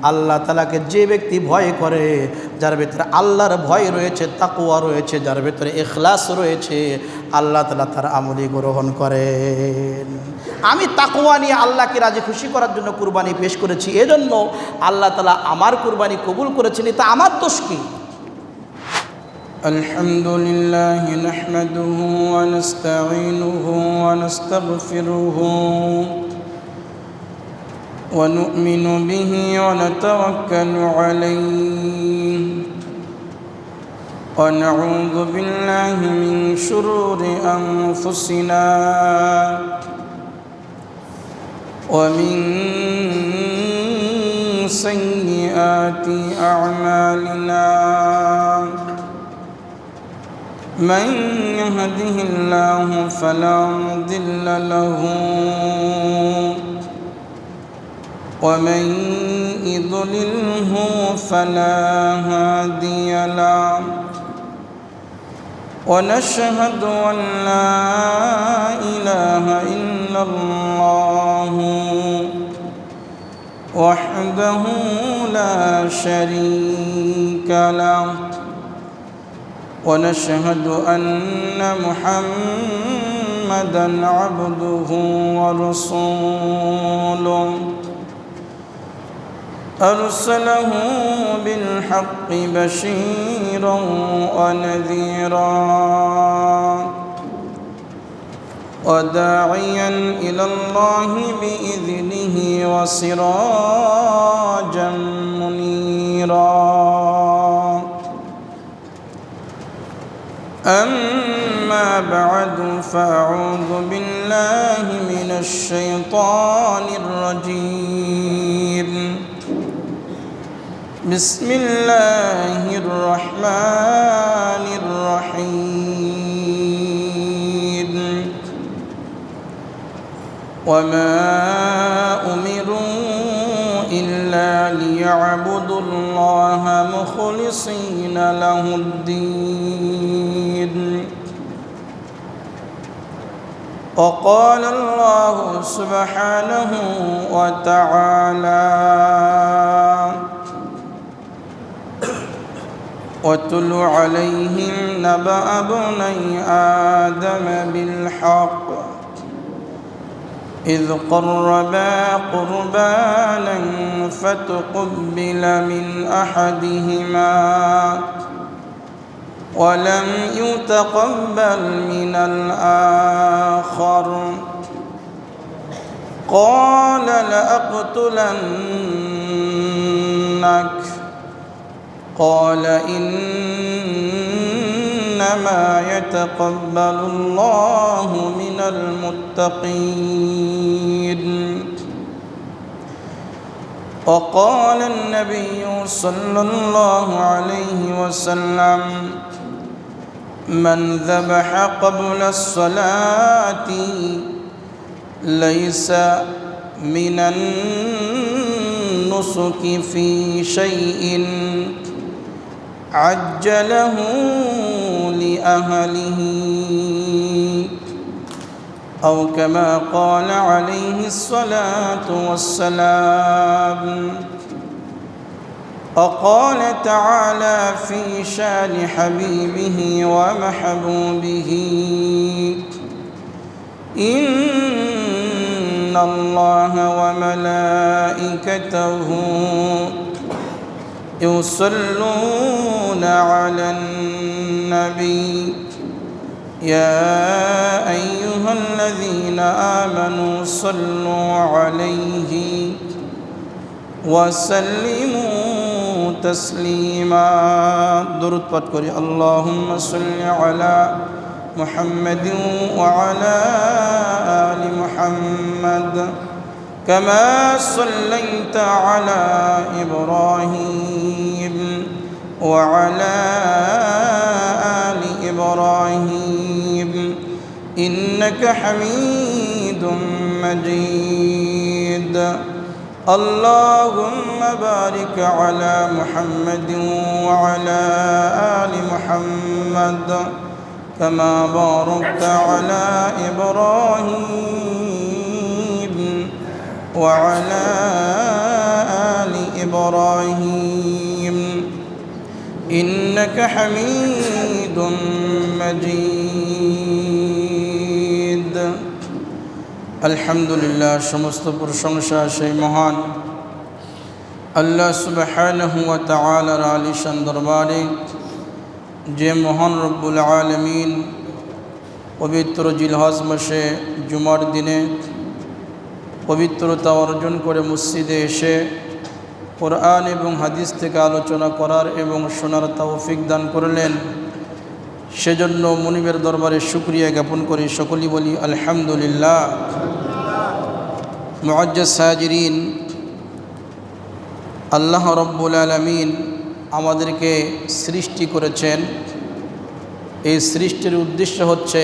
আল্লাহ তাআলাকে যে ব্যক্তি ভয় করে, যার ভিতরে আল্লাহর ভয় রয়েছে, তাকওয়া রয়েছে, যার ভিতরে ইখলাস রয়েছে, আল্লাহ তাআলা তার আমলি গ্রহণ করেন। আমি তাকওয়া নিয়ে আল্লাহকে রাজি খুশি করার জন্য কুরবানি পেশ করেছি, এজন্য আল্লাহ তাআলা আমার কুরবানি কবুল করেছেন। এটা আমার দোষ কি? আলহামদুলিল্লাহ নাহমাদুহু ওয়া নাস্তাঈনুহু ওয়া নাস্তাগফিরুহু ওয়া নু'মিনু বিহি ওয়া নাতাওয়াক্কালু আলাইহি ওয়া নাউযু বিল্লাহি মিন শুরুরি আনফুসিনা ওয়া মিন সাইয়্যাতি আ'মালিনা। من يهده الله فلا مضل له ومن يضلله فلا هادي له ونشهد أن لا إله إلا الله وحده لا شريك له ونشهد أن محمدًا عبده ورسوله أرسله بالحق بشيرا ونذيرا وداعيا إلى الله بإذنه وسراجا منيرا. أما بعد فأعوذ بالله من الشيطان الرجيم. بسم الله الرحمن الرحيم. وما أمروا إلا ليعبدوا الله مخلصين له الدين. وقال الله سبحانه وتعالى: واتل عليهم نبأ ابني آدم بالحق إذ قربا قربانا فتقبل من أحدهما ولم يتقبل من الآخر قال لأقتلنك قال إنما يتقبل الله من المتقين. وقال النبي صلى الله عليه وسلم: من ذبح قبل الصلاة ليس من النسك في شيء عجله لأهله أو كما قال عليه الصلاة والسلام. وقال تعالى في شان حبيبه ومحبوبه: إن الله وملائكته يصلون على النبي يا أيها الذين آمنوا صلوا عليه وسلموا تسليما. درود পাঠ করি। اللهم صل على محمد وعلى آل محمد كما صليت على إبراهيم وعلى آل إبراهيم إنك حميد مجيد. اللهم بارك على محمد وعلى آل محمد كما باركت على إبراهيم وعلى آل إبراهيم إنك حميد مجيد الحمد لله সমস্ত প্রশংসা সেই মহান আল্লাহ সুবহানাহু ওয়া তাআলার আলিশান দরবারে যে মহান রব্বুল আলামিন পবিত্র জিলহজ মাসে জুমার দিনে পবিত্রতা অর্জন করে মসজিদে এসে কোরআন এবং হাদিস থেকে আলোচনা করার এবং শোনার তৌফিক দান করলেন সেজন্য মুনিবের দরবারে শুকরিয়া জ্ঞাপন করি সকলেই বলি আলহামদুলিল্লাহ মুআজ্জাজ হাজিরিন আল্লাহ রব্বুল আলামিন আমাদেরকে সৃষ্টি করেছেন এই সৃষ্টির উদ্দেশ্য হচ্ছে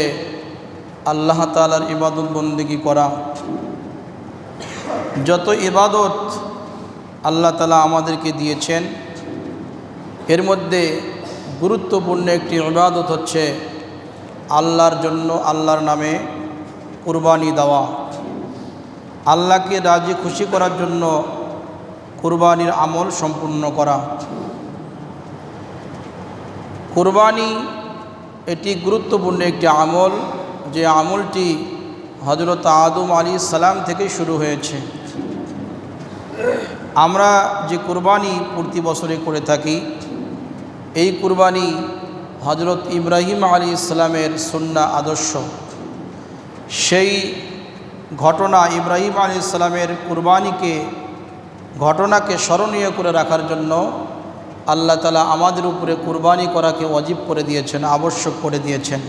আল্লাহ তাআলার ইবাদত বন্দেগী করা যত ইবাদত আল্লাহ তাআলা আমাদেরকে দিয়েছেন এর মধ্যে গুরুত্বপূর্ণ একটি ইবাদত হচ্ছে আল্লাহর জন্য আল্লাহর নামে কুরবানি দেওয়া আল্লাহকে রাজি খুশি করার জন্য কুরবানির আমল সম্পূর্ণ করা কুরবানি এটি গুরুত্বপূর্ণ একটি আমল যে আমলটি হযরত আদম আলাইহিস সালাম থেকে শুরু হয়েছে আমরা যে কুরবানি প্রতি বছরে করে থাকি এই কুরবানি হযরত ইব্রাহিম আলাইহিস সালামের সুন্নাহ আদর্শ সেই ঘটনা ইব্রাহিম আলাইহিস সালামের ঘটনাকে স্মরণীয় করে রাখার জন্য আল্লাহ তাআলা আমাদের উপরে কুরবানি করাকে ওয়াজিব করে দিয়েছেন আবশ্যক করে দিয়েছেন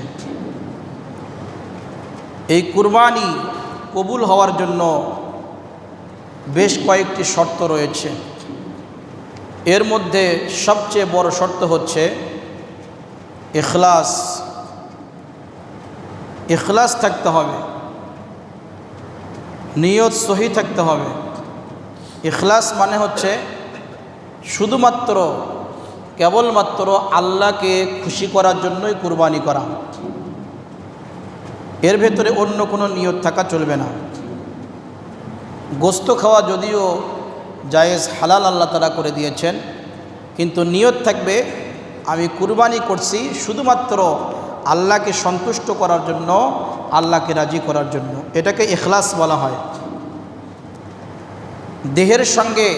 এই কুরবানি কবুল হওয়ার জন্য বেশ কয়েকটি শর্ত রয়েছে এর মধ্যে সবচেয়ে বড় শর্ত হচ্ছে ইখলাস থাকতে হবে নিয়ত সহি থাকতে হবে ইখলাস মানে হচ্ছে শুধুমাত্র কেবলমাত্র আল্লাহকে খুশি করার জন্যই কুরবানি করা এর ভেতরে অন্য কোনো নিয়ত থাকা চলবে না গোশত খাওয়া যদিও জায়েজ হালাল আল্লাহ তাআলা করে দিয়েছেন কিন্তু নিয়ত থাকবে আমি কুরবানি করছি শুধুমাত্র আল্লাহকে সন্তুষ্ট করার জন্য আল্লাহকে রাজি করার জন্য এটাকে ইখলাস বলা হয় দেহের সঙ্গে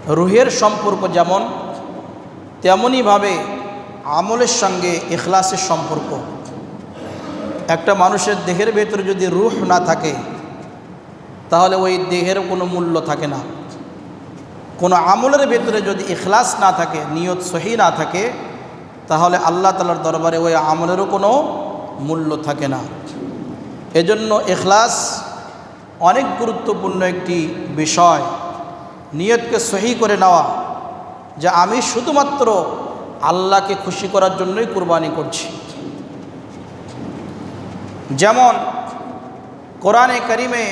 রুহের সম্পর্ক যেমন তেমনইভাবে আমলের সঙ্গে ইখলাসের সম্পর্ক একটা মানুষের দেহের ভেতরে যদি রুহ না থাকে তাহলে ওই দেহের কোনো মূল্য থাকে না কোনো আমলের ভেতরে যদি ইখলাস না থাকে নিয়ত সহি না থাকে তাহলে আল্লাহ তাআলার দরবারে ওই আমলেরও কোনো মূল্য থাকে না এজন্য ইখলাস অনেক গুরুত্বপূর্ণ একটি বিষয় নিয়তকে সহি করে নেওয়া যে আমি শুধুমাত্র আল্লাহকে খুশি করার জন্যই কুরবানি করছি যেমন কোরআনে কারিমে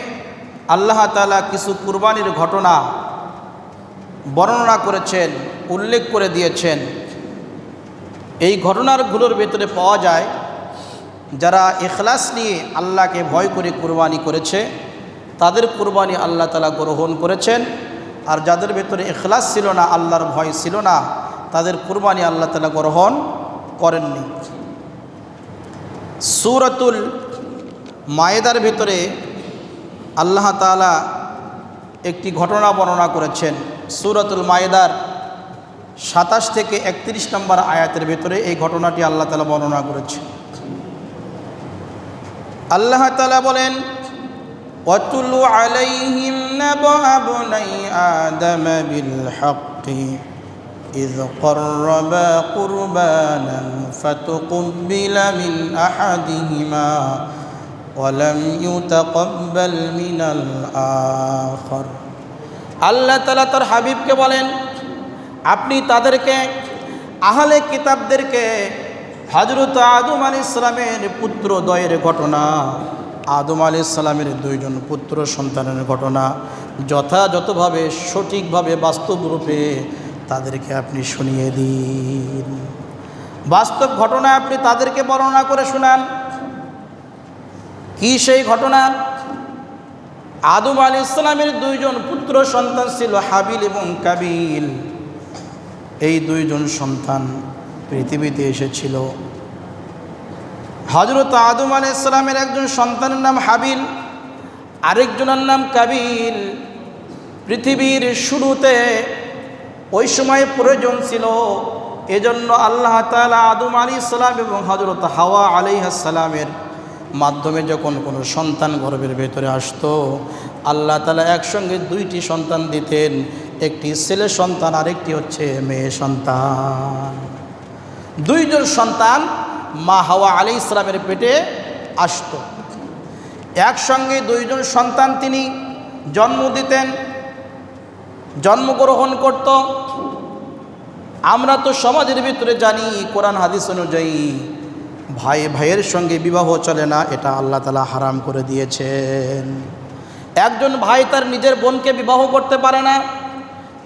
আল্লাহ তাআলা কিছু কুরবানির ঘটনা বর্ণনা করেছেন উল্লেখ করে দিয়েছেন এই ঘটনাগুলোর ভেতরে পাওয়া যায় যারা ইখলাস নিয়ে আল্লাহকে ভয় করে কুরবানি করেছে তাদের কুরবানি আল্লাহ তাআলা গ্রহণ করেছেন আর যাদের ভেতরে ইখলাস ছিল না আল্লাহর ভয় ছিল না তাদের কুরবানি আল্লাহ তাআলা গ্রহণ করেননি সূরাতুল মায়েদার ভেতরে আল্লাহ তাআলা একটি ঘটনা বর্ণনা করেছেন সূরাতুল মায়েদার 27 থেকে 31 নম্বর আয়াতের ভেতরে এই ঘটনাটি আল্লাহ তাআলা বর্ণনা করেছেন আল্লাহ তাআলা বলেন ওয়াতুলু আলাইহিম নাবা বনাই আদম বিল হাক্কি إذ قربا قربانا فتقبل من أحدهما ولم يتقبل من الآخر আল্লাহ তাআলা তার হাবিবকে বলেন আপনি তাদেরকে আহলে কিতাবদেরকে হযরত আদম আলাইহিস সালামের পুত্রদ্বয়ের ঘটনা আদম আলাইহিস সালামের দুইজন পুত্র সন্তানের ঘটনা যথাযথভাবে সঠিকভাবে বাস্তব রূপে তাদেরকে আপনি শুনিয়ে দিন বাস্তব ঘটনা আপনি তাদেরকে বর্ণনা করে শোনান কি সেই ঘটনা আদম আলাইহিস সালামের দুইজন পুত্র সন্তান ছিল হাবিল এবং কাবিল। এই দুইজন সন্তান পৃথিবীতে এসেছিল। হযরত আদম আলাইহিস সালামের একজন সন্তানের নাম হাবিল, আরেকজনের নাম কাবিল। পৃথিবীর শুরুতে ওই সময় প্রয়োজন ছিল, এজন্য আল্লাহ তাআলা আদম আলাইহিস সালাম এবং হযরত হাওয়া আলাইহিস সালামের মাধ্যমে যখন কোনো সন্তান গর্ভের ভেতরে আসতো, আল্লাহ তাআলা একসঙ্গে দুইটি সন্তান দিতেন, একটি ছেলে সন্তান আরেকটি হচ্ছে মেয়ে সন্তান। দুইজন সন্তান মা হাওয়া আলাইহিস সালামের পেটে আসতো। একসঙ্গে দুইজন সন্তান তিনি জন্ম দিতেন, জন্মগ্রহণ করত। আমরা তো সমাজের ভিতরে জানি, কোরআন হাদিস অনুযায়ী ভাই ভাইয়ের সঙ্গে বিবাহ চলে না, এটা আল্লাহ তাআলা হারাম করে দিয়েছেন। একজন ভাই তার নিজের বোনকে বিবাহ করতে পারে না,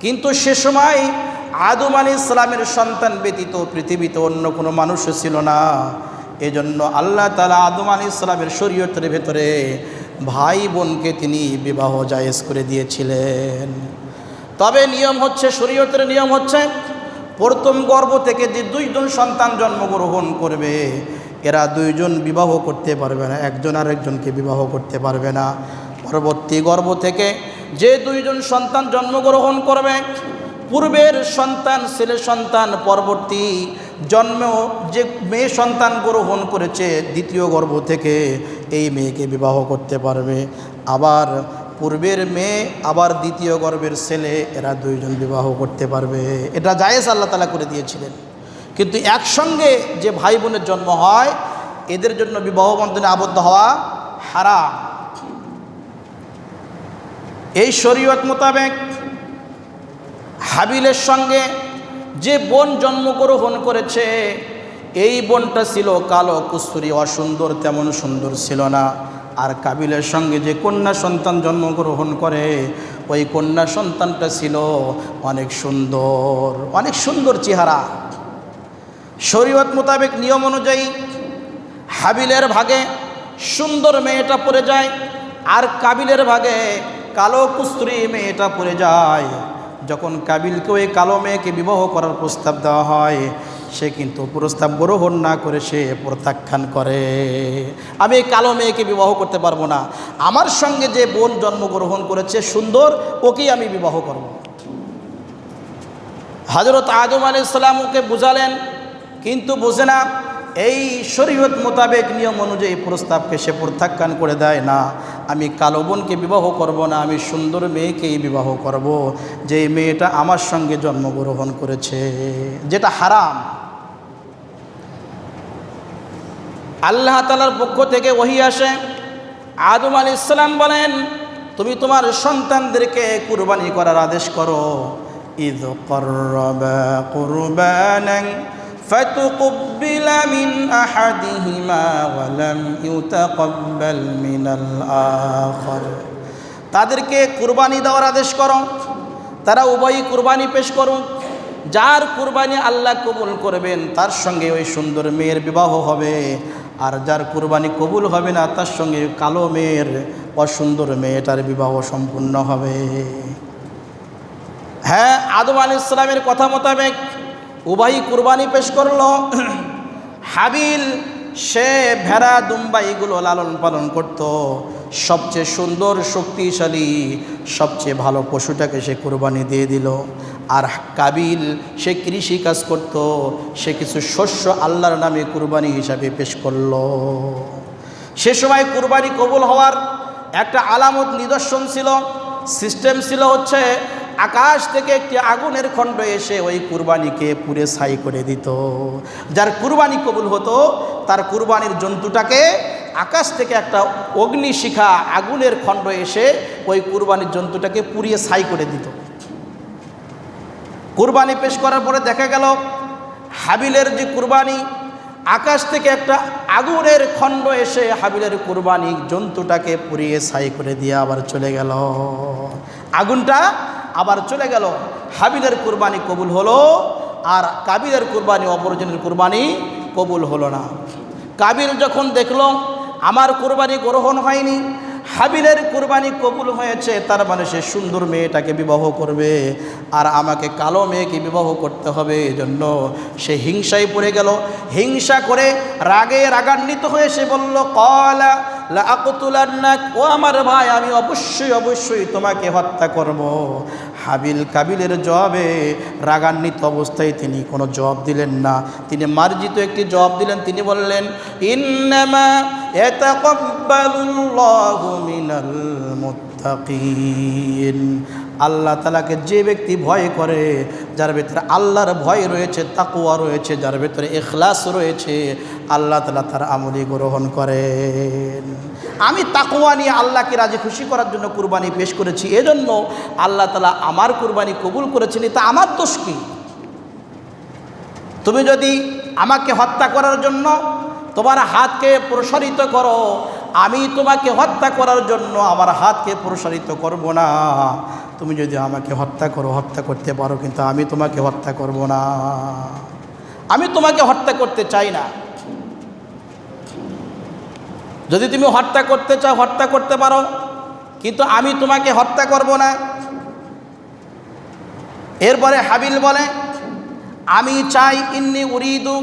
কিন্তু সে সময় আদম আলাইহিস সালামের সন্তান ব্যতীত পৃথিবীতে অন্য কোনো মানুষও ছিল না। এজন্য আল্লাহ তাআলা আদম আলাইহিস সালামের শরীয়তের ভেতরে ভাই বোনকে তিনি বিবাহ জায়েজ করে দিয়েছিলেন। তবে নিয়ম হচ্ছে, শরীয়তের নিয়ম হচ্ছে, প্রথম গর্ভ থেকে যে দুইজন সন্তান জন্মগ্রহণ করবে, এরা দুইজন বিবাহ করতে পারবে না, একজন আরেকজনকে বিবাহ করতে পারবে না। পরবর্তী গর্ভ থেকে যে দুইজন সন্তান জন্মগ্রহণ করবে, পূর্বের সন্তান ছেলে সন্তান পরবর্তী জন্মেও যে মেয়ে সন্তান গ্রহণ করেছে দ্বিতীয় গর্ভ থেকে, এই মেয়েকে বিবাহ করতে পারবে। আবার পূর্বের মেয়ে আবার দ্বিতীয় গর্ভের ছেলে, এরা দুইজন বিবাহ করতে পারবে। এটা জায়েজ আল্লাহ তাআলা করে দিয়েছিলেন। কিন্তু একসঙ্গে যে ভাই বোনের জন্ম হয়, এদের জন্য বিবাহ বন্ধনে আবদ্ধ হওয়া হারাম। এই শরীয়ত মোতাবেক হাবিলের সঙ্গে যে বোন জন্মগ্রহণ করেছে, এই বোনটা ছিল কালো কুস্তরী, অসুন্দর, তেমন সুন্দর ছিল না। আর কাবিলের সঙ্গে যে কন্যা সন্তান জন্মগ্রহণ করে, ওই কন্যা সন্তানটা ছিল অনেক সুন্দর, অনেক সুন্দর চেহারা। শরীয়ত মোতাবেক নিয়ম অনুযায়ী হাবিলের ভাগে সুন্দর মেয়েটা পড়ে যায়, আর কাবিলের ভাগে কালো কুস্তরী মেয়েটা পড়ে যায়। যখন কাবিলকে ওই কালো মেয়েকে বিবাহ করার প্রস্তাব দেওয়া হয়, সে কিন্তু প্রস্তাব গ্রহণ না করে সে প্রত্যাখ্যান করে, আমি এই কালো মেয়েকে বিবাহ করতে পারবো না, আমার সঙ্গে যে বোন জন্মগ্রহণ করেছে সুন্দর, ওকেই আমি বিবাহ করব। হযরত আদম আলাইহিস সালাম ওকে বুঝালেন, কিন্তু বোঝে না। এই শরীয়ত মোতাবেক নিয়ম অনুযায়ী প্রস্তাবকে সে প্রত্যাখ্যান করে দেয়, না, আমি কালো বোনকে বিবাহ করব না, আমি সুন্দর মেয়েকেই বিবাহ করব, যে মেয়েটা আমার সঙ্গে জন্মগ্রহণ করেছে, যেটা হারাম। আল্লাহ তাআলার পক্ষ থেকে ওহী আসে, আদম আলাইহিস সালাম বলেন, তুমি তোমার সন্তানদেরকে কুরবানি করার আদেশ করো। ইয ক্বাররাবা কুরবানান فتقبل من أحدهما ولم يتقبل من الآخر। তাদেরকে কুরবানি দেওয়ার আদেশ করো, তারা উভয়ই কুরবানি পেশ করুক। যার কুরবানি আল্লাহ কবুল করবেন, তার সঙ্গে ওই সুন্দর মেয়ের বিবাহ হবে, আর যার কুরবানি কবুল হবে না, তার সঙ্গে কালো মেয়ের, অসুন্দর মেয়েটার বিবাহ সম্পূর্ণ হবে। হ্যাঁ, আদম আলাইহিস সালামের কথা মোতাবেক উভয়ই কুরবানি পেশ করলো। হাবিল সে ভেড়া দুম্বা এগুলো লালন পালন করত, সবচেয়ে সুন্দর শক্তিশালী সবচেয়ে ভালো পশুটাকে সে কুরবানি দিয়ে দিল। আর কাবিল সে কৃষি কাজ করত, সে কিছু শস্য আল্লাহর নামে কুরবানি হিসাবে পেশ করলো। সে সময় কুরবানি কবুল হওয়ার একটা আলামত, নিদর্শন ছিল, সিস্টেম ছিল হচ্ছে, আকাশ থেকে একটি আগুনের খণ্ড এসে ওই কুরবানিকে পুড়ে ছাই করে দিত। যার কুরবানি কবুল হতো, তার কুরবানির জন্তুটাকে আকাশ থেকে একটা অগ্নিশিখা আগুনের খণ্ড এসে ওই কুরবানির জন্তুটাকে পুড়িয়ে ছাই করে দিত। কুরবানি পেশ করার পরে দেখা গেল হাবিলের যে কুরবানি, আকাশ থেকে একটা আগুনের খণ্ড এসে হাবিলের কুরবানি জন্তুটাকে পুড়িয়ে ছাই করে দিয়ে আবার চলে গেল। আগুনটা আবার চলে গেল, হাবিলের কুরবানি কবুল হলো, আর কাবিলের কুরবানি, অপরজনের কুরবানি কবুল হলো না। কাবিল যখন দেখলো আমার কুরবানি গ্রহণ হয়নি, হাবিলের কুরবানি কবুল হয়েছে, তার মানে সে সুন্দর মেয়েটাকে বিবাহ করবে, আর আমাকে কালো মেয়েকে বিবাহ করতে হবে। এজন্য সে হিংসায় পড়ে গেল। হিংসা করে রাগে রাগান্বিত হয়ে সে বলল, ক্বালা লা আকতুলান্নাক, ও আমার ভাই, আমি অবশ্যই তোমাকে হত্যা করব। হাবিল কাবিলের জবাবে রাগান্বিত অবস্থায় তিনি কোনো জবাব দিলেন না, তিনি মার্জিত একটি জবাব দিলেন। তিনি বললেন, ইন্নামা ইয়াতাকাব্বালুল্লাহু মিনাল মুত্তাকিন। আল্লাহ তাআলাকে যে ব্যক্তি ভয় করে, যার ভিতরে আল্লাহর ভয় রয়েছে, তাকওয়া রয়েছে, যার ভিতরে ইখলাস রয়েছে, আল্লাহ তাআলা তার আমলি গ্রহণ করেন। আমি তাকওয়া নিয়ে আল্লাহকে রাজি খুশি করার জন্য কুরবানি পেশ করেছি, এজন্য আল্লাহ তাআলা আমার কুরবানি কবুল করেছেন। এটা আমার দোষ কি? তুমি যদি আমাকে হত্যা করার জন্য তোমার হাতকে প্রসারিত করো, আমি তোমাকে হত্যা করার জন্য আমার হাতকে প্রসারিত করব না। তুমি যদি আমাকে হত্যা করতে পারো, কিন্তু আমি তোমাকে হত্যা করব না। আমি তোমাকে হত্যা করতে চাই না। যদি তুমি হত্যা করতে চাও, হত্যা করতে পারো, কিন্তু আমি তোমাকে হত্যা করব না। এরপরে হাবিল বলে, আমি চাই, ইন্নী উরিদু,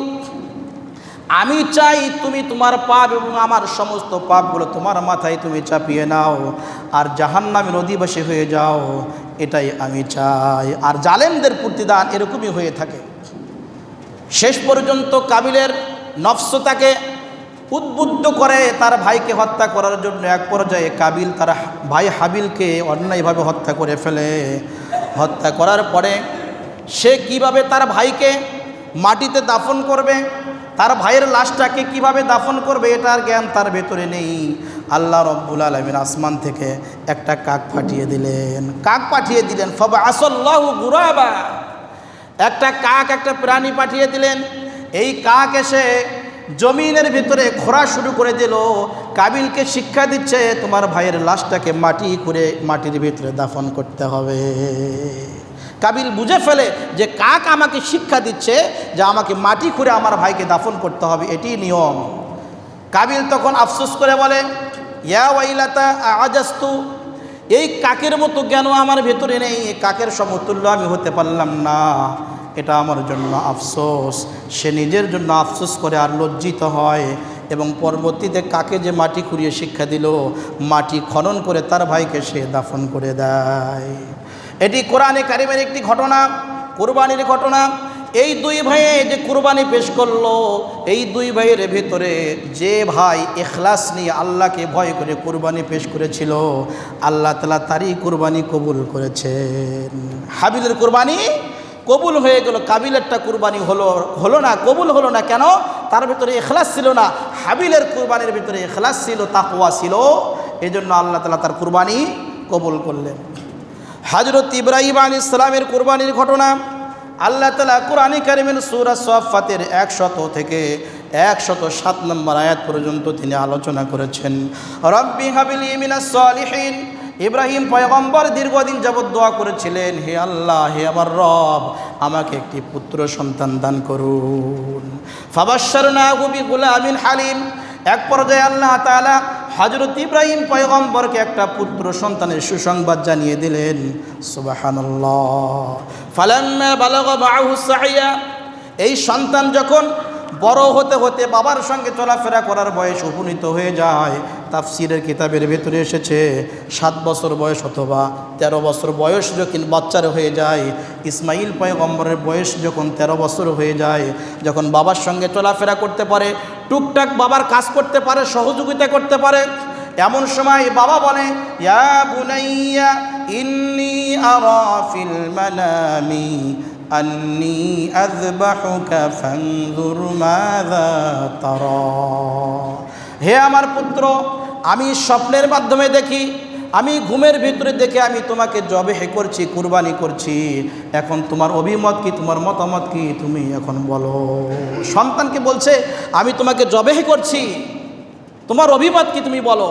আমি চাই তুমি তোমার পাপ এবং আমার সমস্ত পাপগুলো তোমার মাথায় তুমি চাপিয়ে নাও আর জাহান্নামের অধিবাসী হয়ে যাও, এটাই আমি চাই। আর জালেমদের প্রতিদান এরকমই হয়ে থাকে। শেষ পর্যন্ত কাবিলের নফস তাকে উদ্বুদ্ধ করে তার ভাইকে হত্যা করার জন্য। এক পর্যায়ে কাবিল তার ভাই হাবিলকে অন্যায়ভাবে হত্যা করে ফেলে। হত্যা করার পরে সে কিভাবে তার ভাইকে মাটিতে দাফন করবে, তার ভাইয়ের লাশটাকে কিভাবে দাফন করবে, এটার জ্ঞান তার ভেতরে নেই। আল্লাহ রব্বুল আলামিন আসমান থেকে একটা কাক পাঠিয়ে দিলেন। ফাবআসাল্লাহু গুরাবা, একটা কাক, একটা প্রাণী পাঠিয়ে দিলেন। এই কাক এসে জমিনের ভিতরে খোঁড়া শুরু করে দিল। কাবিলকে শিক্ষা দিচ্ছে, তোমার ভাইয়ের লাশটাকে মাটির ভিতরে দাফন করতে হবে। কাবিল বুঝে ফেলে যে কাক আমাকে শিক্ষা দিচ্ছে যে আমাকে মাটি খুঁড়ে আমার ভাইকে দাফন করতে হবে, এটি নিয়ম। কাবিল তখন আফসোস করে বলে, ইয়া ওয়াইলাতা আজাস্তু, এই কাকের মতো জ্ঞান আমার ভেতরে নেই, এই কাকের সমতুল্য আমি হতে পারলাম না, এটা আমার জন্য আফসোস। সে নিজের জন্য আফসোস করে আর লজ্জিত হয় এবং পরবর্তীতে কাকে যে মাটি খুঁড়িয়ে শিক্ষা দিল, মাটি খনন করে তার ভাইকে সে দাফন করে দেয়। এটি কোরআনে কারিমের একটি ঘটনা, কুরবানির ঘটনা। এই দুই ভাইয়ে যে কুরবানি পেশ করলো, এই দুই ভাইয়ের ভেতরে যে ভাই ইখলাস নিয়ে আল্লাহকে ভয় করে কুরবানি পেশ করেছিল, আল্লাহ তাআলা তারই কুরবানি কবুল করেছেন। হাবিলের কুরবানি কবুল হয়ে গেল, কাবিলেরটা কুরবানি হলো না, কবুল হলো না। কেন? তার ভিতরে ইখলাস ছিল না। হাবিলের কুরবানির ভিতরে ইখলাস ছিল, তাকওয়া ছিল, এজন্য আল্লাহ তাআলা তার কুরবানি কবুল করলেন। হযরত ইব্রাহিম আলাইহিস সালামের কুরবানির ঘটনা আল্লাহ তাআলা কুরআনে কারীমের সূরা সাফফাতের 100 থেকে 107 নম্বর আয়াত পর্যন্ত তিনি আলোচনা করেছেন। রব্বি হাবলি মিনাস সালিহিন, ইব্রাহিম পয়গম্বর দীর্ঘদিন যাবৎ দোয়া করেছিলেন, হে আল্লাহ, হে আমার রব, আমাকে একটি পুত্র সন্তান দান করুন। ফাবাশশারনাহু বিগুলামিন হালিম, এক পর্যায়ে আল্লাহ তাআলা হযরত ইব্রাহিম পয়গম্বরকে একটা পুত্র সন্তানের সুসংবাদ জানিয়ে দিলেন। সুবহানাল্লাহ। ফালাম্মা বালাগা মাআহু সাইয়া, এই সন্তান যখন বড় হতে হতে বাবার সঙ্গে চলাফেরা করার বয়স উপনীত হয়ে যায়, তাফসিরের কিতাবের ভেতরে এসেছে 7 বছর বয়স অথবা 13 বছর বয়স যখন বাচ্চার হয়ে যায়, ইসমাইল পয়গম্বরের বয়স যখন 13 বছর হয়ে যায়, যখন বাবার সঙ্গে চলাফেরা করতে পারে, টুকটাক বাবার কাজ করতে পারে, সহযোগিতা করতে পারে, এমন সময় বাবা বলে, ইয়া বুনাইয়া ইন্নী আরা ফিল মানামি আন্নী আযবাহুকা ফানজুর মাযা তারা, হে আমার পুত্র, আমি স্বপ্নের মাধ্যমে দেখি, আমি ঘুমের ভিতরে দেখে আমি তোমাকে জবেহ করছি, কুরবানি করছি, এখন তোমার অভিমত কি, তোমার মতামত কি, তুমি এখন বলো। সন্তানকে বলছে, আমি তোমাকে জবেহ করছি, তোমার অভিমত কি, তুমি বলো।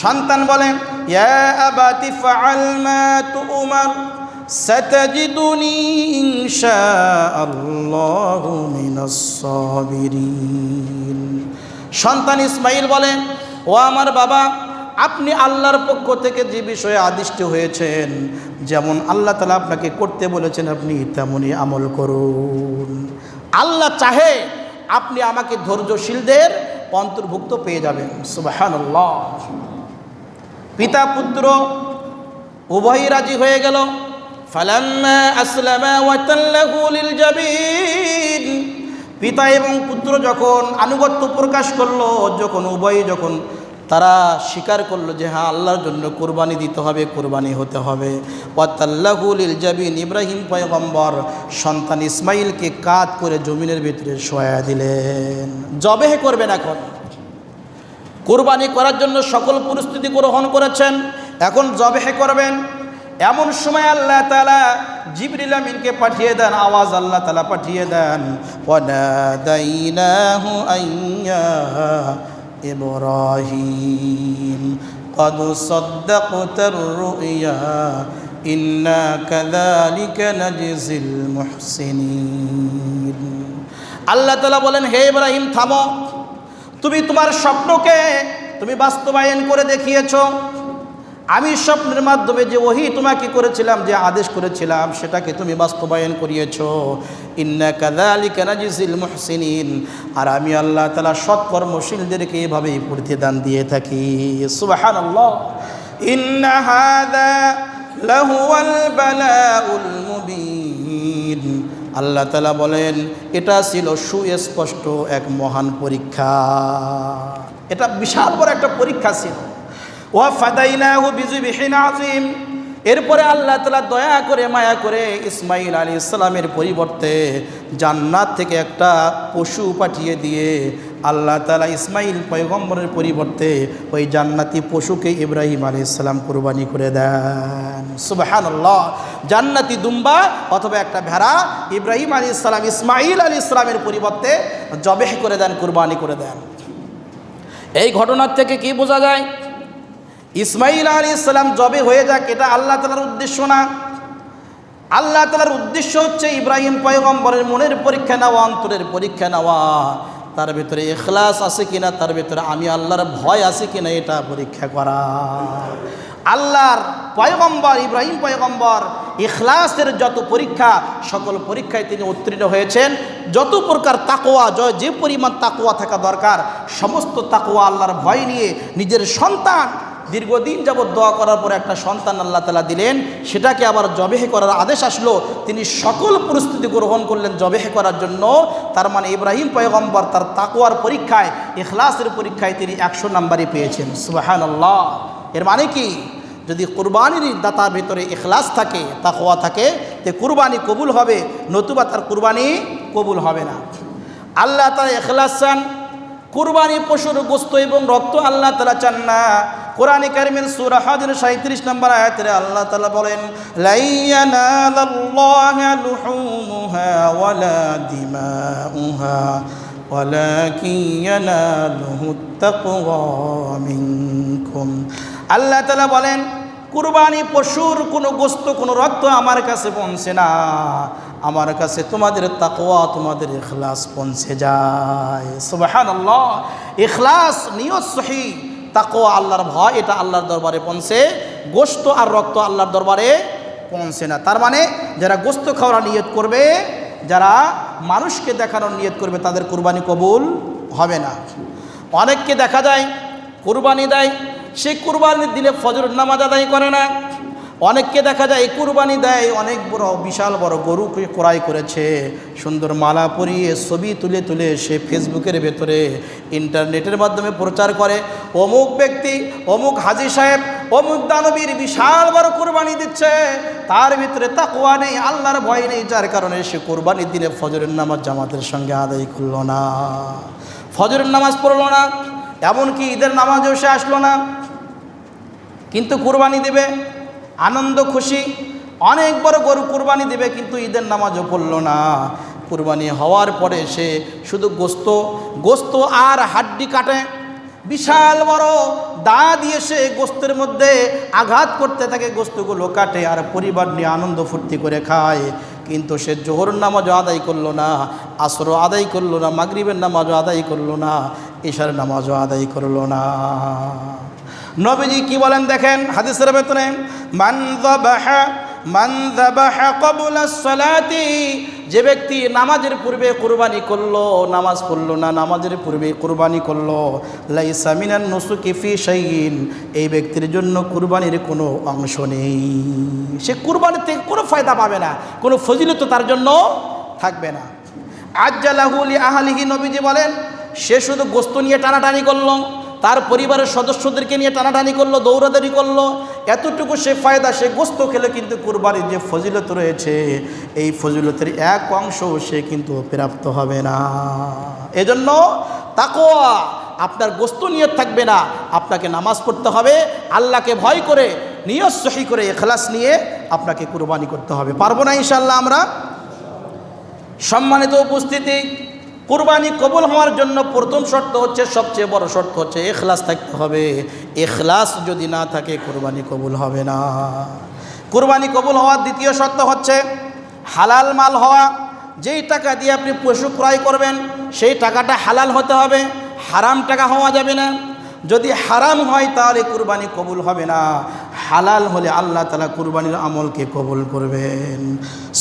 সন্তান বলে, ইয়া আবাতি ফাআল মা তুমার সাতাজিদুনি ইনশাআল্লাহু মিনাস সাবিরিন। সন্তান ইসমাইল বলে, ও আমার বাবা, আপনি আল্লাহর পক্ষ থেকে যে বিষয়ে আদিষ্ট হয়েছেন, যেমন আল্লাহ তাআলা আপনাকে করতে বলেছেন আপনি তেমনই আমল করুন। আল্লাহ চাহে আপনি আমাকে ধৈর্যশীলদের অন্তর্ভুক্ত পেয়ে যাবেন। সুবহানাল্লাহ। পিতা পুত্র উভয়ই রাজি হয়ে গেল। ফালাম্মা আসলামা ওয়া তাল্লাহু লিল জাবিন, পিতা এবং পুত্র যখন আনুগত্য প্রকাশ করলো, যখন তারা স্বীকার করলো যে হ্যাঁ আল্লাহর জন্য কোরবানি দিতে হবে, কোরবানি হতে হবে। ওয়া তাল্লাহু লিল জাবিন, ইব্রাহিম পয়গম্বর সন্তান ইসমাইলকে কাঁধ করে জমিনের ভিতরে শোয়া দিলেন। জবেহ করবেন। এখন কোরবানি করার জন্য সকল পরিস্থিতি গ্রহণ করেছেন, এখন জবেহ করবেন। এমন সময় আল্লাহ তাআলা জিবরিল আমিনকে পাঠিয়ে দেন, আওয়াজ আল্লাহ তাআলা পাঠিয়ে দেন, ওয়ানাদাইনাহু আইয়া ইব্রাহিম قد صدقت الرؤيا إنا كذلك نجزي المحسنين। আল্লাহ তাআলা বলেন, হে ইব্রাহিম থামো, তুমি তোমার স্বপ্নকে তুমি বাস্তবায়ন করে দেখিয়েছো। আমি স্বপ্নের মাধ্যমে যে ওহী তোমাকে করেছিলাম, যে আদেশ করেছিলাম, সেটাকে তুমি বাস্তবায়ন করিয়েছো। ইন্না কাযালিকা নাজিজিল মুহসিনিন, আর আমি আল্লাহ তাআলা সৎকর্মশীলদেরকে এভাবেই প্রতিদান দিয়ে থাকি। সুবহানাল্লাহ। ইন্না হাযা লাহুয়াল বালাউল মুবিন। আল্লাহ তাআলা বলেন, এটা ছিল সুস্পষ্ট এক মহান পরীক্ষা। এটা বিশাল বড় একটা পরীক্ষা ছিল। ওয়া ফাদাইনাহু বিযিবহিন আযীম। এরপরে আল্লাহ তাআলা দয়া করে মায়া করে ইসমাঈল আলাইহিস সালামের পরিবর্তে জান্নাত থেকে একটা পশু পাঠিয়ে দিয়ে আল্লাহ তাআলা ইসমাঈল পয়গম্বরের পরিবর্তে ওই জান্নাতি পশুকে ইব্রাহিম আলাইহিস সালাম কুরবানি করে দেন। সুবহানাল্লাহ। জান্নাতি দুম্বা অথবা একটা ভেড়া ইব্রাহিম আলাইহিস সালাম ইসমাঈল আলাইহিস সালামের পরিবর্তে জবেহ করে দেন, কুরবানি করে দেন। এই ঘটনার থেকে কি বোঝা যায়? ইসমাঈল আলাইহিস সালাম জবে হয়ে যাক, এটা আল্লাহ তাআলার উদ্দেশ্য না। আল্লাহ তাআলার উদ্দেশ্য হচ্ছে ইব্রাহিম পয়গম্বরের মনের পরীক্ষা নেওয়া, অন্তরের পরীক্ষা নেওয়া, তার ভিতরে ইখলাস আছে কিনা, তার ভিতরে আমি আল্লাহর ভয় আছে কিনা, এটা পরীক্ষা করা। আল্লাহর পয়গম্বর ইব্রাহিম পয়গম্বর ইখলাসের যত পরীক্ষা, সকল পরীক্ষায় তিনি উত্তীর্ণ হয়েছেন। যত প্রকার তাকওয়া, যে পরিমাণ তাকওয়া থাকা দরকার, সমস্ত তাকওয়া আল্লাহর ভয় নিয়ে নিজের সন্তান, দীর্ঘদিন যাবৎ দোয়া করার পরে একটা সন্তান আল্লাহ তাআলা দিলেন, সেটাকে আবার জবেহ করার আদেশ আসলো, তিনি সকল পরিস্থিতি গ্রহণ করলেন জবেহ করার জন্য। তার মানে ইব্রাহিম পয়গম্বর তার তাকওয়ার পরীক্ষায়, ইখলাসের পরীক্ষায় তিনি 100 নাম্বারই পেয়েছেন। সুবহানাল্লাহ। এর মানে কি? যদি কুরবানির দাতার ভিতরে ইখলাস থাকে, তাকওয়া থাকে, তে কুরবানি কবুল হবে, নতুবা তার কুরবানি কবুল হবে না। আল্লাহ তাআলা ইখলাস চান, কুরবানি পশুর গোশত এবং রক্ত আল্লাহ তাআলা চান না। কোরআনে কারীমের সূরা হাজর 37 নম্বর আয়াতে আল্লাহ তাআলা বলেন, লা ইয়ানালাল্লাহু লুহুমুহা ওয়ালা দিমাউহা ওয়ালাকিন ইয়ানালুহুত তাকওয়া মিনকুম। আল্লাহ তাআলা বলেন, কুরবানি পশুর কোনো গোশত, কোনো রক্ত আমার কাছে পৌঁছে না, আমার কাছে তোমাদের তাকওয়া, তোমাদের ইখলাস পৌঁছে যায়। সুবহানাল্লাহ। ইখলাস, নিয়ত সহি, তাকওয়া, আল্লাহর ভয়, এটা আল্লাহর দরবারে পৌঁছে। গোশত আর রক্ত আল্লাহর দরবারে পৌঁছে না। তার মানে যারা গোশত খাওয়ার নিয়ত করবে, যারা মানুষকে দেখানোর নিয়ত করবে, তাদের কুরবানি কবুল হবে না। অনেককে দেখা যায় কুরবানি দেয়, সেই কুরবানির দিনে ফজরের নামাজ আদায় করে না। অনেককে দেখা যায় কুরবানি দেয়, অনেক বড় বিশাল বড় গরুকে ক্রয় করেছে, সুন্দর মালা পরিয়ে ছবি তুলে তুলে সে ফেসবুকের ভেতরে, ইন্টারনেটের মাধ্যমে প্রচার করে, অমুক ব্যক্তি, অমুক হাজী সাহেব, অমুক দানবীর বিশাল বড় কুরবানি দিচ্ছে, তার ভিতরে তাকওয়া নেই, আল্লাহর ভয় নেই, যার কারণে সে কুরবানির দিনে ফজরের নামাজ জামাতের সঙ্গে আদায় করলো না, ফজরের নামাজ পড়লো না, এমনকি ঈদের নামাজেও সে আসলো না। কিন্তু কুরবানি দেবে, আনন্দ খুশি, অনেক বড় গরু কুরবানি দেবে, কিন্তু ঈদের নামাজও পড়লো না। কুরবানি হওয়ার পরে সে শুধু গোস্ত আর হাড্ডি কাটে, বিশাল বড় দা দিয়ে সে গোস্তের মধ্যে আঘাত করতে থাকে, গোস্তগুলো কাটে আর পরিবার নিয়ে আনন্দ ফুর্তি করে খায়। কিন্তু সে জোহর নামাজও আদায় করলো না, আসরও আদায় করলো না, মাগরিবের নামাজও আদায় করলো না, ইশার নামাজও আদায় করলো না। নবীজি কি বলেন দেখেন হাদিসের ভেতরে, মান যাবাহা ক্বাবলা সালাতি, যে ব্যক্তি নামাজের পূর্বে কুরবানি করলো, নামাজ পড়লো না, নামাজের পূর্বে কুরবানি করলো, লাইসা মিনান নুসুকি ফি শাইইন, এই ব্যক্তির জন্য কুরবানির কোনো অংশ নেই, সে কুরবানি থেকে কোনো ফায়দা পাবে না, কোনো ফজিলত তার জন্য থাকবে না। আজ্জালাহু লি আহলিহি, নবীজি বলেন সে শুধু গোশত নিয়ে টানাটানি করলো, তার পরিবারের সদস্যদেরকে নিয়ে টানাটানি করলো, দৌড়াদৌড়ি করলো, এতটুকু সে ফায়দা, সে গোশত খেলে কিন্তু কুরবানির যে ফজিলত রয়েছে এই ফজিলতের এক অংশ সে কিন্তু প্রাপ্ত হবে না। এজন্য তাকওয়া, আপনার গোশত নিয়ত থাকবে না, আপনাকে নামাজ পড়তে হবে, আল্লাহকে ভয় করে নিয়ত সহি করে ইখলাস নিয়ে আপনাকে কুরবানি করতে হবে। পারবো না ইনশাআল্লাহ আমরা? সম্মানিত উপস্থিতি, কুরবানি কবুল হওয়ার জন্য প্রথম শর্ত হচ্ছে, সবচেয়ে বড় শর্ত হচ্ছে ইখলাস থাকতে হবে। ইখলাস যদি না থাকে কুরবানি কবুল হবে না। কুরবানি কবুল হওয়ার দ্বিতীয় শর্ত হচ্ছে হালাল মাল হওয়া। যেই টাকা দিয়ে আপনি পশু ক্রয় করবেন সেই টাকাটা হালাল হতে হবে, হারাম টাকা হওয়া যাবে না। যদি হারাম হয় তাহলে কুরবানি কবুল হবে না, হালাল হলে আল্লাহ তাআলা কুরবানির আমলকে কবুল করবেন।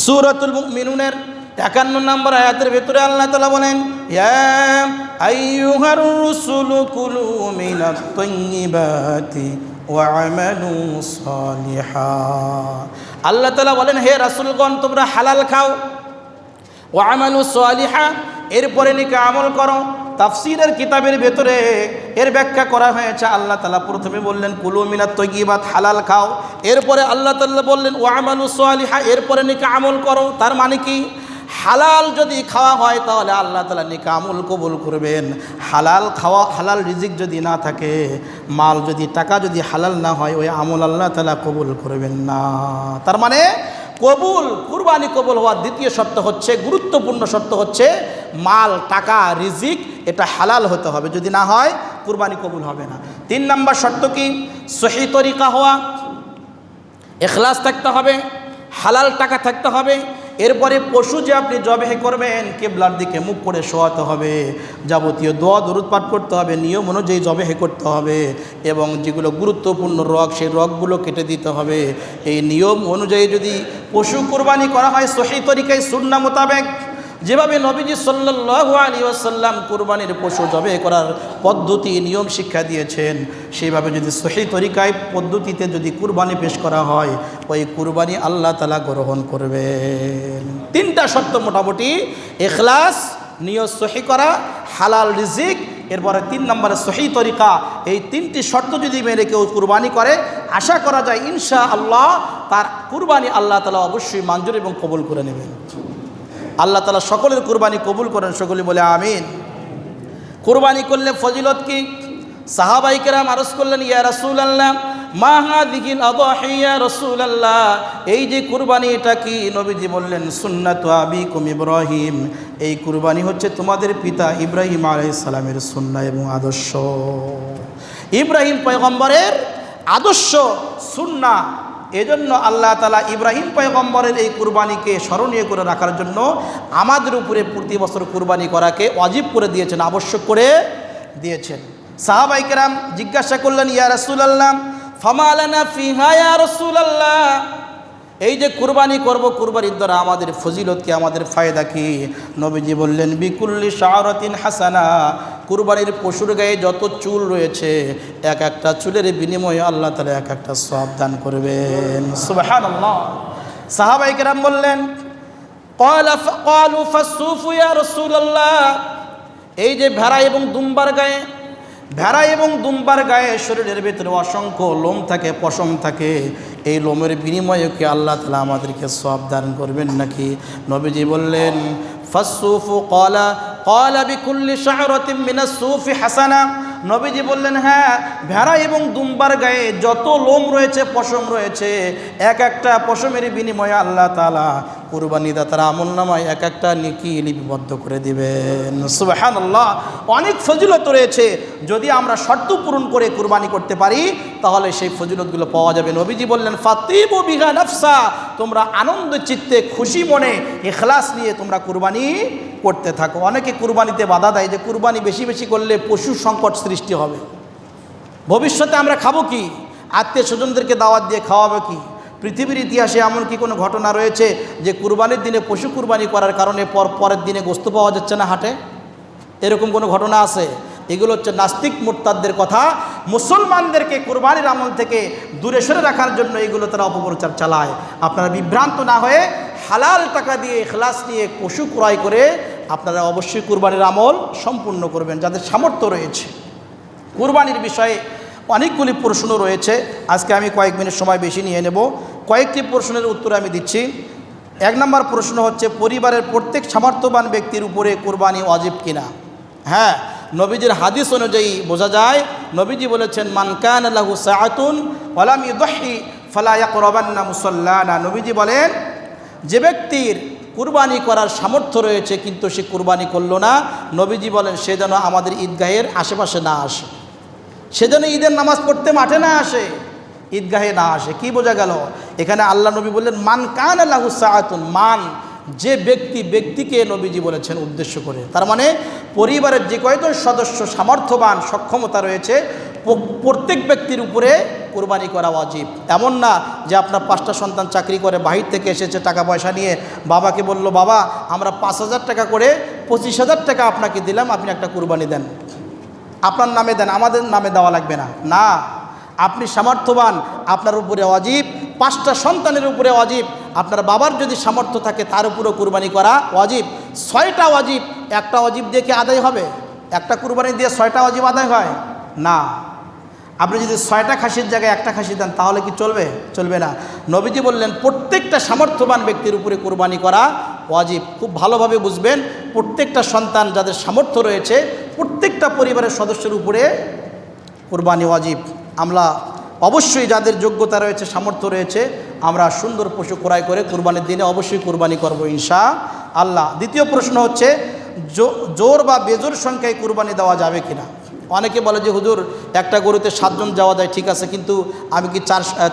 সূরাতুল মুমিনুনের 51 নম্বর আয়াতের ভিতরে আল্লাহ তাআলা বলেন, ইয়া আইয়ুহার রুসুলু কুলু মিনাত তাইয়্যিবাতি ওয়া আমালু সালিহা। আল্লাহ তাআলা বলেন, হে রাসূলগণ তোমরা হালাল খাও, ওয়া আমালু সালিহা, এরপরে নেক আমল করো। তাফসীরের কিতাবের ভেতরে এর ব্যাখ্যা করা হয়েছে, আল্লাহ তাআলা প্রথমে বললেন কুলু মিনাত তাইয়্যিবাত, হালাল খাও, এরপরে আল্লাহ তাআলা বললেন ওয়া আমালু সালিহা, এরপরে নেক আমল করো। তার মানে কি, হালাল যদি খাওয়া হয় তাহলে আল্লাহ তাআলা নেক আমল কবুল করবেন। হালাল খাওয়া, হালাল রিজিক যদি না থাকে, মাল যদি, টাকা যদি হালাল না হয়, ওই আমল আল্লাহ তাআলা কবুল করবেন না। তার মানে কবুল, কুরবানি কবুল হওয়ার দ্বিতীয় শর্ত হচ্ছে, গুরুত্বপূর্ণ শর্ত হচ্ছে মাল, টাকা, রিজিক এটা হালাল হতে হবে, যদি না হয় কুরবানি কবুল হবে না। 3 নম্বর শর্ত কি, সহি তরিকা হওয়া, ইখলাস থাকতে হবে, হালাল টাকা থাকতে হবে। এরপরে পশু যে আপনি জবেহ করবেন কিবলার দিকে মুখ করে শোয়াতে হবে, যাবতীয় দোয়া দরুদ পাঠ করতে হবে, নিয়ম অনুযায়ী জবেহ করতে হবে, এবং যেগুলো গুরুত্বপূর্ণ রগ সেই রগগুলো কেটে দিতে হবে। এই নিয়ম অনুযায়ী যদি পশু কুরবানি করা হয় সহি তরিকায় সুন্নাহ মোতাবেক, যেভাবে নবীজি সাল্লাল্লাহু আলাইহি ওয়াসাল্লাম কুরবানির পশু জবেহ করার পদ্ধতি নিয়ম শিক্ষা দিয়েছেন, সেইভাবে যদি সহি তরিকায় পদ্ধতিতে যদি কুরবানি পেশ করা হয়, ওই কুরবানি আল্লাহ তাআলা গ্রহণ করবেন। 3টা শর্ত মোটামুটি, ইখলাস, নিয়ত সহি করা, হালাল রিজিক, এরপরে 3 নম্বরে সহি তরিকা। এই 3টি শর্ত যদি মেনে কেউ কুরবানি করে, আশা করা যায় ইনশাআল্লাহ তার কুরবানি আল্লাহ তাআলা অবশ্যই মঞ্জুর এবং কবুল করে নেবেন। আল্লাহ তাআলা সকলের কুরবানি কবুল করেন, সকলে বলে আমিন। কুরবানি করলে ফজিলত কি? সাহাবায়ে কেরাম আরজ করলেন, ইয়া রাসূলুল্লাহ মা হাযিহিল আযাহি ইয়া রাসূলুল্লাহ, এই যে কুরবানি এটা কি? নবীজি বললেন, সুন্নাতু আবিকুম ইব্রাহিম, এই কুরবানি হচ্ছে তোমাদের পিতা ইব্রাহিম আলাইহিস সালামের সুন্নাহ এবং আদর্শ। ইব্রাহিম পয়গম্বরের আদর্শ সুন্নাহ, এজন্য আল্লাহ তাআলা ইব্রাহিম পয়গম্বরের এই কুরবানিকে স্মরণীয় করে রাখার জন্য আমাদের উপরে প্রতি বছর কুরবানি করাকে ওয়াজিব করে দিয়েছেন, আবশ্যক করে দিয়েছেন। সাহাবায়ে কেরাম জিজ্ঞাসা করলেন, ইয়া রাসূলুল্লাহ ফামা লানা ফিহা ইয়া রাসূলুল্লাহ, এই যে কুরবানি করব, কুরবানির দ্বারা আমাদের ফজিলত কি, আমাদের ফায়দা কি? নবীজি বললেন, বিকুল্লি শাআরাতিন হাসানা, কুরবানির পশুর গায়ে যত চুল রয়েছে এক একটা চুলের বিনিময়ে আল্লাহ তাআলা এক একটা সওয়াব দান করবেন। সুবহানাল্লাহ। সাহাবায়ে কেরাম বললেন, ক্বালু ফাসসুফু ইয়া রাসূলুল্লাহ, এই যে ভেড়া এবং দুম্বার গায়ে, ভেড়া এবং দুম্বার গায়ে শরীরের ভিতরে অসংখ্য লোম থাকে, পশম থাকে, এই লোমের বিনিময়ে কি আল্লাহ তাআলা আমাদেরকে সওয়াব দান করবেন নাকি? নবীজি বললেন, ফাসসুফু ক্বালা বিকুল্লি শা'রাতিন মিনাস সুফি হাসানা, নবীজি বললেন, হ্যাঁ, ভেড়া এবং দুম্বার গায়ে যত লোম রয়েছে, পশম রয়েছে, এক একটা পশমের বিনিময়ে আল্লাহ তাআলা কুরবানি দাতার আমলনামায় এক একটা নেকি লিপিবদ্ধ করে দিবেন। সুবহানাল্লাহ। অনেক ফজিলত রয়েছে, যদি আমরা শর্ত পূরণ করে কুরবানি করতে পারি তাহলে সেই ফজিলতগুলো পাওয়া যাবে। নবীজি বললেন, ফাতিবু বিহা নাফসা, তোমরা আনন্দ চিত্তে খুশি মনে ইখলাস নিয়ে তোমরা কুরবানি করতে থাকো। অনেকে কুরবানিতে বাধা দেয় যে কুরবানি বেশি বেশি করলে পশু সংকট সৃষ্টি হবে। ভবিষ্যতে আমরা খাবো কি? আত্মীয় স্বজনদেরকে দাওয়াত দিয়ে খাওয়াবো কি? পৃথিবীর ইতিহাসে এমন কি কোনো ঘটনা রয়েছে যে কুরবানির দিনে পশু কুরবানি করার কারণে পরের দিনে গোশত পাওয়া যাচ্ছে না হাটে? এরকম কোনো ঘটনা আছে? এগুলো হচ্ছে নাস্তিক মুরতাদদের কথা। মুসলমানদেরকে কুরবানির আমল থেকে দূরে সরে রাখার জন্য এগুলো তারা অপপ্রচার চালায়। আপনারা বিভ্রান্ত না হয়ে হালাল টাকা দিয়ে ইখলাস নিয়ে পশু ক্রয় করে আপনারা অবশ্যই কুরবানির আমল সম্পূর্ণ করবেন যাদের সামর্থ্য রয়েছে। কুরবানির বিষয়ে অনেকগুলি প্রশ্ন রয়েছে, আজকে আমি কয়েক মিনিট সময় বেশি নিয়ে নেব। কয়েকটি প্রশ্নের উত্তর আমি দিচ্ছি। 1 নম্বর প্রশ্ন হচ্ছে, পরিবারের প্রত্যেক সামর্থ্যবান ব্যক্তির উপরে কুরবানি ওয়াজিব কিনা? হ্যাঁ, নবীজির হাদিস অনুযায়ী বোঝা যায়, নবীজি বলেছেন, মান কানা লাহু সাআতুন ওয়া লাম ইউদহি ফালা ইয়াকরাবান্না মুসাল্লানা। নবীজি বলেন, যে ব্যক্তির কুরবানি করার সামর্থ্য রয়েছে কিন্তু সে কুরবানি করলো না, নবীজি বলেন সে যেন আমাদের ঈদগাহের আশেপাশে না আসে, সে যেন ঈদের নামাজ পড়তে মাঠে না আসে, ঈদগাহে না আসে। কি বোঝা গেল? এখানে আল্লাহ নবী বললেন মান কানা লাহু সাআতুন, মান যে ব্যক্তিকে নবীজি বলেছেন উদ্দেশ্য করে। তার মানে পরিবারের যে কয়জন সদস্য সামর্থ্যবান সক্ষমতা রয়েছে প্রত্যেক ব্যক্তির উপরে কুরবানি করা ওয়াজিব। এমন না যে আপনার 5টা সন্তান চাকরি করে বাহির থেকে এসেছে টাকা পয়সা নিয়ে, বাবাকে বলল, বাবা আমরা 5,000 টাকা করে 25,000 টাকা আপনাকে দিলাম, আপনি একটা কুরবানি দেন, আপনার নামে দেন, আমাদের নামে দেওয়া লাগবে না। না, আপনি সামর্থ্যবান, আপনার উপরে ওয়াজিব। 5টা সন্তানের উপরে ওয়াজিব। আপনার বাবার যদি সামর্থ্য থাকে তার উপরেও কুরবানি করা ওয়াজিব। 6টা ওয়াজিব একটা ওয়াজিব দিয়ে কি আদায় হবে? একটা কুরবানি দিয়ে 6টা ওয়াজিব আদায় হয় না। আপনি যদি 6টা খাসির জায়গায় একটা খাসি দেন তাহলে কি চলবে? চলবে না। নবীজি বললেন প্রত্যেকটা সামর্থ্যবান ব্যক্তির উপরে কুরবানি করা ওয়াজিব। খুব ভালোভাবে বুঝবেন, প্রত্যেকটা সন্তান যাদের সামর্থ্য রয়েছে প্রত্যেকটা পরিবারের সদস্যের উপরে কুরবানি ওয়াজিব। আমরা অবশ্যই যাদের যোগ্যতা রয়েছে সামর্থ্য রয়েছে আমরা সুন্দর পশু ক্রয় করে কুরবানির দিনে অবশ্যই কুরবানি করব ইনশাআল্লাহ। দ্বিতীয় প্রশ্ন হচ্ছে, জোর বা বেজোর সংখ্যায় কুরবানি দেওয়া যাবে কিনা? অনেকে বলে যে হুজুর একটা গরুতে 7 জন যাওয়া যায়, ঠিক আছে, কিন্তু আমি কি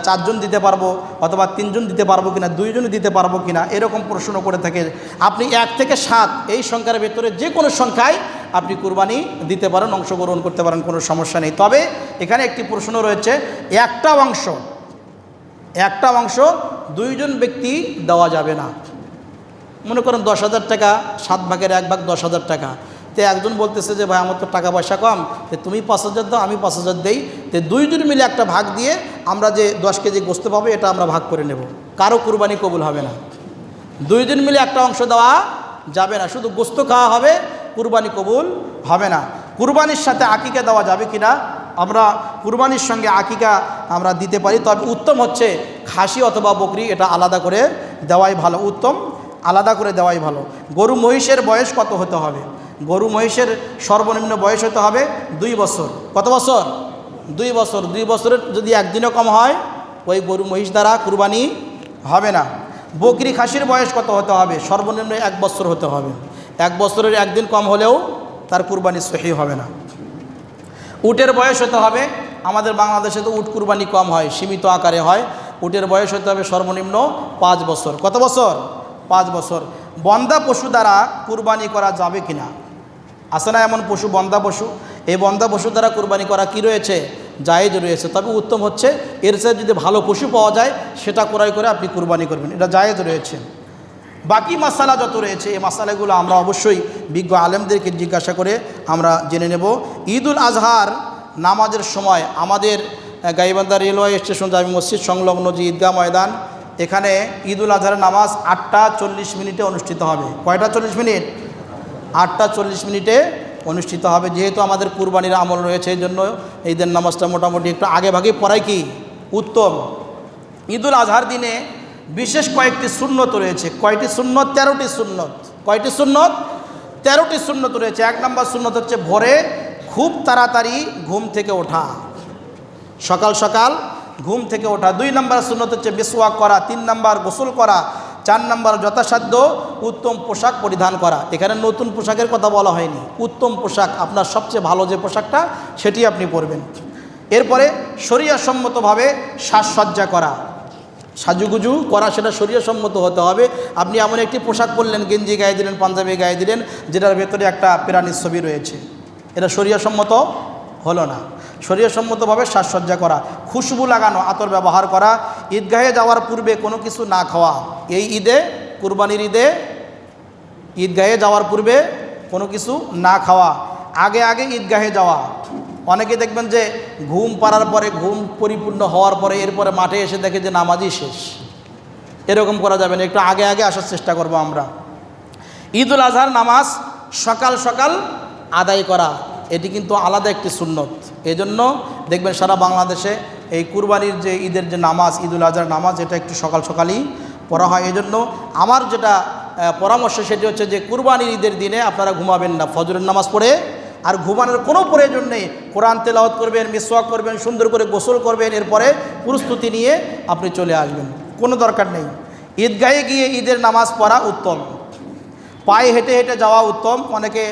4 জন দিতে পারবো অথবা 3 জন দিতে পারবো কিনা, 2 জন দিতে পারবো কিনা, এরকম প্রশ্ন করে থাকে। আপনি 1 থেকে 7 এই সংখ্যার ভেতরে যে কোনো সংখ্যায় আপনি কুরবানি দিতে পারেন, অংশগ্রহণ করতে পারেন, কোনো সমস্যা নেই। তবে এখানে একটি প্রশ্ন রয়েছে, একটা অংশ 2 জন ব্যক্তি দেওয়া যাবে না। মনে করেন 10,000 টাকা, 7 ভাগের 1 ভাগ 10,000 টাকা। তো একজন বলতেছে যে ভাই আমার তো টাকা পয়সা কম, তো তুমি 5,000 দাও, আমি 5,000 দেই, তো 2 জন মিলে একটা ভাগ দিয়ে আমরা যে 10 কেজি গোশত পাবো এটা আমরা ভাগ করে নেব। কারো কুরবানি কবুল হবে না। 2 জন মিলে একটা অংশ দেওয়া যাবে না, শুধু গোশত খাওয়া হবে, কুরবানি কবুল হবে না। কুরবানির সাথে আকিকা দেওয়া যাবে কিনা? আমরা কুরবানির সঙ্গে আকিকা আমরা দিতে পারি, তবে উত্তম হচ্ছে খাসি অথবা বকরি, এটা আলাদা করে দেওয়াই ভালো, উত্তম আলাদা করে দেওয়াই ভালো। গরু মহিষের বয়স কত হতে হবে? গরু মহিষের সর্বনিম্ন বয়স হতে হবে 2 বছর। কত বছর? 2 বছর। 2 বছরের যদি একদিনও কম হয় ওই গরু মহিষ দ্বারা কুরবানি হবে না। বকরি খাসির বয়স কত হতে হবে? সর্বনিম্ন 1 বছর হতে হবে। 1 বছরের একদিন কম হলেও তার কুরবানি সহি হবে না। উটের বয়স হতে হবে, আমাদের বাংলাদেশে তো উট কুরবানি কম হয়, সীমিত আকারে হয়। উটের বয়স হতে হবে সর্বনিম্ন 5 বছর। কত বছর? 5 বছর। বন্ধা পশু দ্বারা কুরবানি করা যাবে কিনা? আছে না এমন পশু, বন্ধা পশু? এই বন্ধা পশু দ্বারা কুরবানি করা কি রয়েছে? জায়েজ রয়েছে। তবে উত্তম হচ্ছে এর চেয়ে যদি ভালো পশু পাওয়া যায় সেটা ক্রয় করে আপনি কুরবানি করবেন, এটা জায়েজ রয়েছে। বাকি মাসালা যত রয়েছে এই মাসালাগুলো আমরা অবশ্যই বিজ্ঞ আলেমদেরকে জিজ্ঞাসা করে আমরা জেনে নেব। ঈদুল আজহার নামাজের সময় আমাদের গাইবান্ধা রেলওয়ে স্টেশন জামি মসজিদ সংলগ্ন যে ঈদগাহ ময়দান, এখানে ঈদুল আজহারের নামাজ 8টা 40 অনুষ্ঠিত হবে। কয়টা 40 মিনিট? 8টা 40 অনুষ্ঠিত হবে। যেহেতু আমাদের কুরবানির আমল রয়েছে এই জন্য ঈদের নামাজটা মোটামুটি একটু আগে ভাগে পড়াই কি উত্তম। ঈদুল আজহার দিনে বিশেষ কয়েকটি সুন্নত রয়েছে। কয়টি সুন্নত? 13টি সুন্নত। কয়টি সুন্নত? 13টি সুন্নত রয়েছে। 1 নম্বর সুন্নত হচ্ছে ভোরে খুব তাড়াতাড়ি ঘুম থেকে ওঠা, সকাল সকাল ঘুম থেকে ওঠা। 2 নম্বর সুন্নত হচ্ছে মিসওয়াক করা। 3 নম্বর গোসল করা। 4 নম্বর যথাসাধ্য উত্তম পোশাক পরিধান করা। এখানে নতুন পোশাকের কথা বলা হয়নি, উত্তম পোশাক, আপনার সবচেয়ে ভালো যে পোশাকটা সেটি আপনি পরবেন। এরপরে শরীয়তসম্মতভাবে সাজসজ্জা করা, সাজুগুজু করা, সেটা শরীয়তসম্মত হতে হবে। আপনি এমন একটি পোশাক পরলেন, গেঞ্জি গায়ে দিলেন, পাঞ্জাবি গায়ে দিলেন, যেটার ভেতরে একটা প্রাণীর ছবি রয়েছে, এটা শরীয়তসম্মত হলো না। শরীয়সম্মতভাবে সাজসজ্জা করা, খুশবু লাগানো, আতর ব্যবহার করা, ঈদগাহে যাওয়ার পূর্বে কোনো কিছু না খাওয়া। এই ঈদে, কুরবানির ঈদে ঈদগাহে যাওয়ার পূর্বে কোনো কিছু না খাওয়া, আগে আগে ঈদগাহে যাওয়া। অনেকে দেখবেন যে ঘুম পাড়ার পরে, ঘুম পরিপূর্ণ হওয়ার পরে এরপরে মাঠে এসে দেখে যে নামাজই শেষ। এরকম করা যাবে না, একটু আগে আগে আসার চেষ্টা করব আমরা। ঈদুল আজহার নামাজ সকাল সকাল আদায় করা, এটি কিন্তু আলাদা একটি সুন্নত। এজন্য দেখবেন সারা বাংলাদেশে এই কুরবানির যে ঈদের যে নামাজ, ঈদুল আজহার নামাজ, এটা একটু সকাল সকালই পড়া হয়। এজন্য আমার যেটা পরামর্শ সেটি হচ্ছে যে কুরবানির ঈদের দিনে আপনারা ঘুমাবেন না, ফজরের নামাজ পড়ে। আর ঘুমানোর কোনো প্রয়োজন নেই, কোরআন তেলাওয়াত করবেন, মিসওয়াক করবেন, সুন্দর করে গোসল করবেন, এরপরে প্রস্তুতি নিয়ে আপনি চলে আসবেন, কোনো দরকার নেই। ঈদগাহে গিয়ে ঈদের নামাজ পড়া উত্তম, পায়ে হেঁটে হেঁটে যাওয়া উত্তম। অনেকে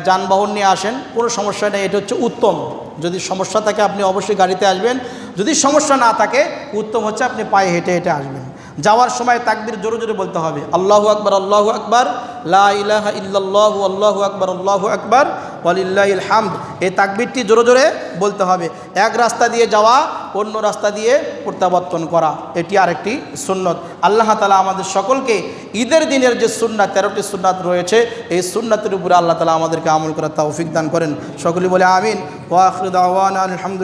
যানবাহন নিয়ে আসেন, কোনো সমস্যা নেই, এটা হচ্ছে উত্তম। যদি সমস্যা থাকে আপনি অবশ্যই গাড়িতে আসবেন, যদি সমস্যা না থাকে উত্তম হচ্ছে আপনি পায়ে হেঁটে হেঁটে আসবেন। যাওয়ার সময় তাকবীর জোরে জোরে বলতে হবে, আল্লাহু আকবার, আল্লাহু আকবার, লা ইলাহা ইল্লাল্লাহু, আল্লাহু আকবার, আল্লাহু আকবার, ওয়ালিল্লাহিল হামদ। এই তাকবীরটি জোরে জোরে বলতে হবে। এক রাস্তা দিয়ে যাওয়া, অন্য রাস্তা দিয়ে প্রত্যাবর্তন করা, এটি আরেকটি সুন্নত। আল্লাহ তাআলা আমাদের সকলকে ঈদের দিনের যে সুন্নাত, 13টি সুন্নাত রয়েছে, এই সুন্নাতের উপরে আল্লাহ তাআলা আমাদেরকে আমল করার তৌফিক দান করেন। সকলে বলে আমিন। ওয়া আখিরু দাওয়ানা আলহামদুলিল্লাহ।